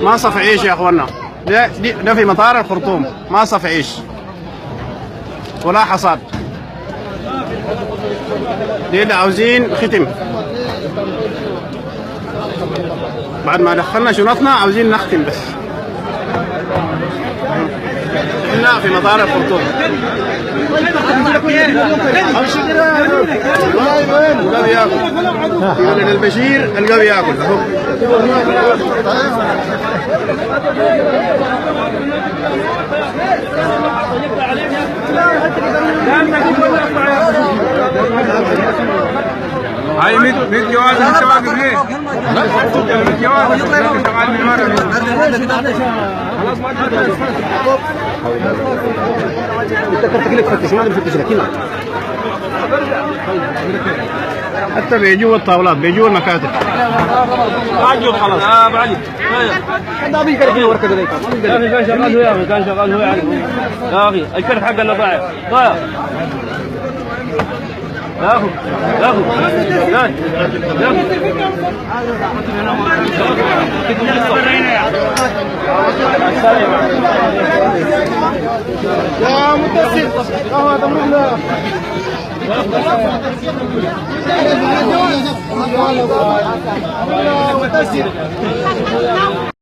ما صف عيش يا اخوانا. ده في مطار الخرطوم، ما صف عيش ولا حصاد. دي عاوزين ختم. بعد ما دخلنا شنطنا عاوزين نختم بس. احنا في مطار الخرطوم. القى بياكل يقول البشير، القى بياكل. هاي 100 جواز انت واقف ليه؟ 100 جواز شغال من ورا. خلاص ما تقدر. انت كنت لك فتش ما بنفتش لك هنا. حتى بيجوا الطاولات، بيجوا المكاتب. اجوا خلاص. ابو علي. هذا بيقدر كده وركه زي يا اخي كان شغال هو، يا اخي كان شغال هو يعني. يا اخي الكرت حقنا ضايع ضايع. ياخذ ياخذ يا متصل هذا مهلا. يا متصل